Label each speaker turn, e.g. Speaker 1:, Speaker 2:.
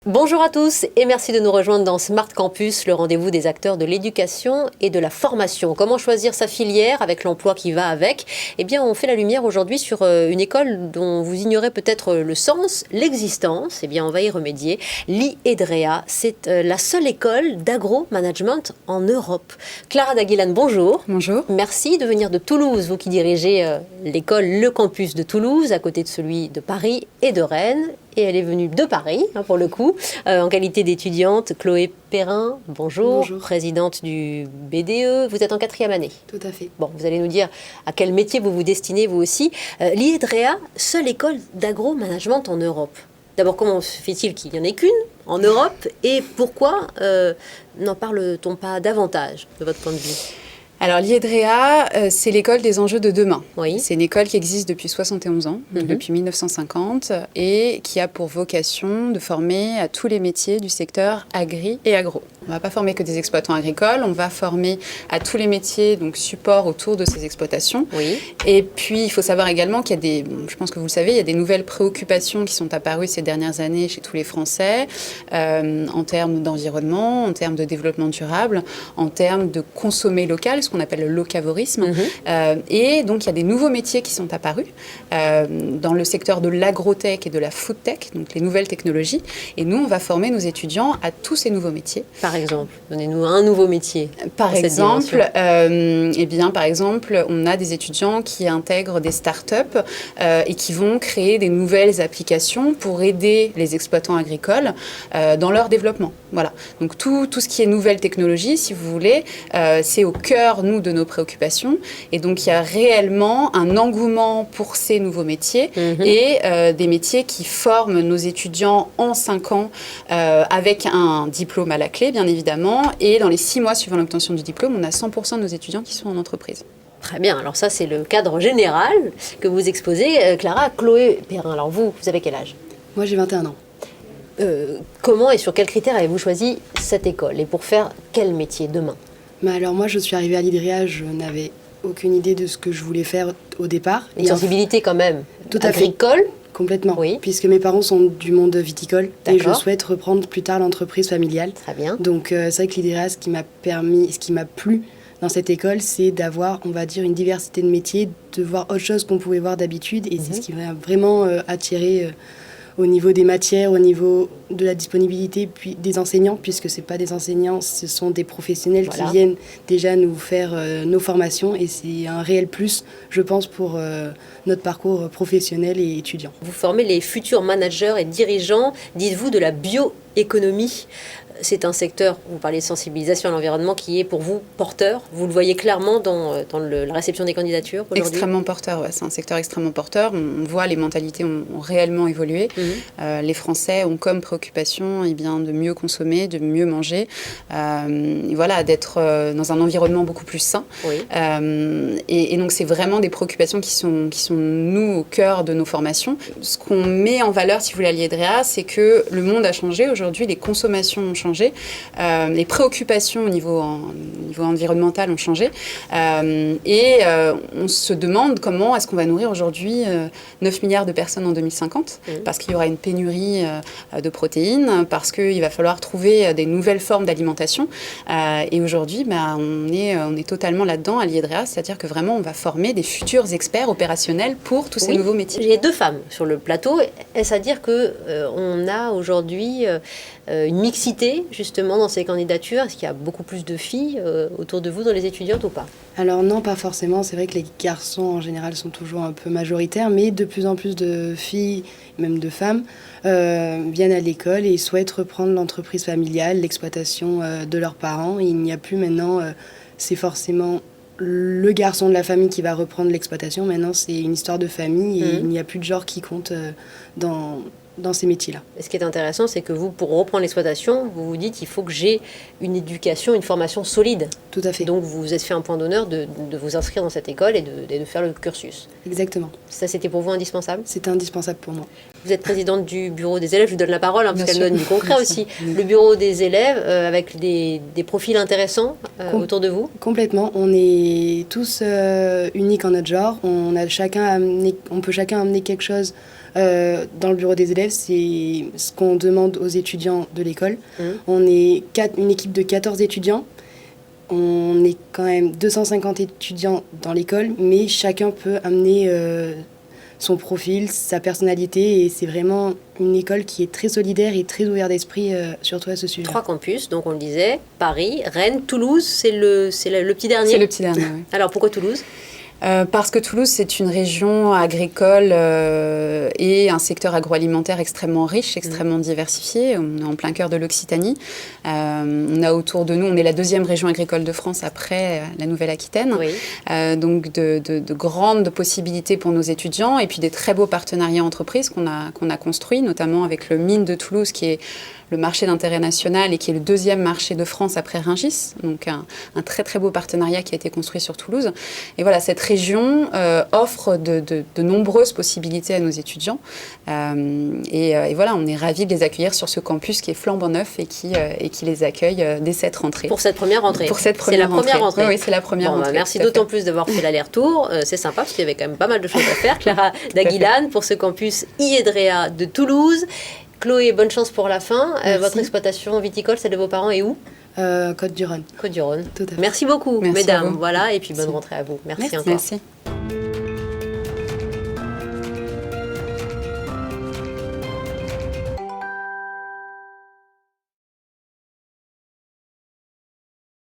Speaker 1: Bonjour à tous et merci de nous rejoindre dans Smart Campus, le rendez-vous des acteurs de l'éducation et de la formation. Comment choisir sa filière avec l'emploi qui va avec? Eh bien, on fait la lumière aujourd'hui sur une école dont vous ignorez peut-être le sens, l'existence. Eh bien, on va y remédier. L'IEDREA, c'est la seule école d'agro-management en Europe. Clara Daguilan, bonjour.
Speaker 2: Bonjour.
Speaker 1: Merci de venir de Toulouse, vous qui dirigez l'école, le campus de Toulouse, à côté de celui de Paris et de Rennes. Et elle est venue de Paris, pour le coup, en qualité d'étudiante. Chloé Perrin, bonjour.
Speaker 3: Bonjour.
Speaker 1: Présidente du BDE. Vous êtes en 4e année.
Speaker 3: Tout à fait.
Speaker 1: Bon, vous allez nous dire à quel métier vous vous destinez, vous aussi. L'IEDREA, seule école d'agro-management en Europe. D'abord, comment se fait-il qu'il n'y en ait qu'une en Europe? Et pourquoi n'en parle-t-on pas davantage, de votre point de vue?
Speaker 2: Alors l'IEDREA, c'est l'école des enjeux de demain.
Speaker 1: Oui.
Speaker 2: C'est une école qui existe depuis 71 ans, donc depuis 1950, et qui a pour vocation de former à tous les métiers du secteur agri et agro. On ne va pas former que des exploitants agricoles, on va former à tous les métiers, donc support autour de ces exploitations.
Speaker 1: Oui.
Speaker 2: Et puis il faut savoir également qu'il y a des, je pense que vous le savez, il y a des nouvelles préoccupations qui sont apparues ces dernières années chez tous les Français, en termes d'environnement, en termes de développement durable, en termes de consommer local, ce qu'on appelle le locavorisme. Et donc, il y a des nouveaux métiers qui sont apparus dans le secteur de l'agrotech et de la foodtech, donc les nouvelles technologies. Et nous, on va former nos étudiants à tous ces nouveaux métiers.
Speaker 1: Par exemple, donnez-nous un nouveau métier.
Speaker 2: Par exemple, on a des étudiants qui intègrent des startups et qui vont créer des nouvelles applications pour aider les exploitants agricoles dans leur développement. Voilà. Donc, tout ce qui est nouvelles technologies, si vous voulez, c'est au cœur, nous, de nos préoccupations. Et donc, il y a réellement un engouement pour ces nouveaux métiers et des métiers qui forment nos étudiants en 5 ans avec un diplôme à la clé, bien évidemment. Et dans les 6 mois suivant l'obtention du diplôme, on a 100% de nos étudiants qui sont en entreprise.
Speaker 1: Très bien, alors ça, c'est le cadre général que vous exposez. Clara, Chloé Perrin, alors vous avez quel âge?
Speaker 3: Moi, j'ai 21 ans.
Speaker 1: Comment et sur quels critères avez-vous choisi cette école et pour faire quel métier demain?
Speaker 3: Mais alors, moi, je suis arrivée à l'IEDREA, je n'avais aucune idée de ce que je voulais faire au départ.
Speaker 1: Une sensibilité quand même
Speaker 3: Tout à fait.
Speaker 1: agricole.
Speaker 3: Complètement,
Speaker 1: Oui.
Speaker 3: puisque mes parents sont du monde viticole et je
Speaker 1: D'accord.
Speaker 3: souhaite reprendre plus tard l'entreprise familiale.
Speaker 1: Très bien.
Speaker 3: Donc, c'est vrai que l'IEDREA, ce qui m'a plu dans cette école, c'est d'avoir, on va dire, une diversité de métiers, de voir autre chose qu'on pouvait voir d'habitude. Et c'est ce qui m'a vraiment attiré au niveau des matières, au niveau de la disponibilité puis des enseignants, puisque ce n'est pas des enseignants, ce sont des professionnels qui viennent déjà nous faire nos formations. Et c'est un réel plus, je pense, pour notre parcours professionnel et étudiant.
Speaker 1: Vous formez les futurs managers et dirigeants, dites-vous, de la bioéconomie. C'est un secteur, vous parlez de sensibilisation à l'environnement, qui est pour vous porteur. Vous le voyez clairement dans la réception des candidatures aujourd'hui?
Speaker 2: Extrêmement porteur, ouais. C'est un secteur extrêmement porteur. On voit les mentalités ont réellement évolué. Les Français ont comme préoccupation de mieux consommer, de mieux manger, et voilà, d'être dans un environnement beaucoup plus sain.
Speaker 1: Oui.
Speaker 2: Et donc c'est vraiment des préoccupations qui sont nous au cœur de nos formations. Ce qu'on met en valeur, si vous voulez, à l'IEDREA, c'est que le monde a changé. Aujourd'hui, les consommations ont changé. Les préoccupations au niveau environnemental ont changé. On se demande comment est-ce qu'on va nourrir aujourd'hui 9 milliards de personnes en 2050, parce qu'il y aura une pénurie de protéines, parce qu'il va falloir trouver des nouvelles formes d'alimentation. Et aujourd'hui, on est totalement là-dedans à l'IEDREA, c'est-à-dire que vraiment, on va former des futurs experts opérationnels pour tous ces nouveaux métiers.
Speaker 1: Il y a 2 femmes sur le plateau. Est-ce à dire qu'on a aujourd'hui une mixité justement dans ces candidatures? Est-ce qu'il y a beaucoup plus de filles autour de vous dans les étudiantes ou pas?
Speaker 3: Alors non, pas forcément. C'est vrai que les garçons en général sont toujours un peu majoritaires, mais de plus en plus de filles, même de femmes, viennent à l'école et souhaitent reprendre l'entreprise familiale, l'exploitation de leurs parents. Et il n'y a plus maintenant, c'est forcément le garçon de la famille qui va reprendre l'exploitation. Maintenant, c'est une histoire de famille et il n'y a plus de genre qui compte dans ces métiers-là.
Speaker 1: Et ce qui est intéressant, c'est que vous, pour reprendre l'exploitation, vous vous dites qu'il faut que j'ai une éducation, une formation solide.
Speaker 3: Tout à fait.
Speaker 1: Donc vous vous êtes fait un point d'honneur de vous inscrire dans cette école et de faire le cursus.
Speaker 3: Exactement.
Speaker 1: Ça, c'était pour vous indispensable?
Speaker 3: C'est indispensable pour moi.
Speaker 1: Vous êtes présidente du bureau des élèves, je vous donne la parole, parce qu'elle donne du concret aussi.
Speaker 2: Oui.
Speaker 1: Le bureau des élèves, avec des profils intéressants autour de vous.
Speaker 3: Complètement. On est tous uniques en notre genre. On peut chacun amener quelque chose dans le bureau des élèves. C'est ce qu'on demande aux étudiants de l'école. On est une équipe de 14 étudiants. On est quand même 250 étudiants dans l'école, mais chacun peut amener son profil, sa personnalité, et c'est vraiment une école qui est très solidaire et très ouverte d'esprit, surtout à ce sujet.
Speaker 1: 3 campus, donc on le disait, Paris, Rennes, Toulouse, c'est le petit dernier.
Speaker 2: C'est le petit dernier, oui.
Speaker 1: Alors pourquoi Toulouse ?
Speaker 2: Parce que Toulouse, c'est une région agricole et un secteur agroalimentaire extrêmement riche, extrêmement diversifié. On est en plein cœur de l'Occitanie. On a autour de nous, on est la 2e région agricole de France après la Nouvelle-Aquitaine.
Speaker 1: Oui.
Speaker 2: Donc de grandes possibilités pour nos étudiants et puis des très beaux partenariats entreprises qu'on a construits, notamment avec le Mine de Toulouse qui est le marché d'intérêt national et qui est le 2e marché de France après Rungis. Donc un très très beau partenariat qui a été construit sur Toulouse. Et voilà, cette région offre de nombreuses possibilités à nos étudiants. Et voilà, on est ravis de les accueillir sur ce campus qui est flambant neuf et qui les accueille dès cette rentrée.
Speaker 1: Pour cette première rentrée.
Speaker 2: C'est
Speaker 1: la première rentrée.
Speaker 2: Oui, c'est la première rentrée.
Speaker 1: Merci d'autant plus d'avoir fait l'aller-retour. C'est sympa parce qu'il y avait quand même pas mal de choses à faire. Clara Daguilane pour ce campus IEDREA de Toulouse. Chloé, bonne chance pour la fin. Votre exploitation viticole, celle de vos parents, est où ?
Speaker 3: Côte-du-Rhône.
Speaker 1: Côte-du-Rhône.
Speaker 3: Tout à fait.
Speaker 1: Merci beaucoup,
Speaker 2: Merci
Speaker 1: mesdames. Voilà, et puis bonne rentrée à vous. Merci encore.
Speaker 2: Merci.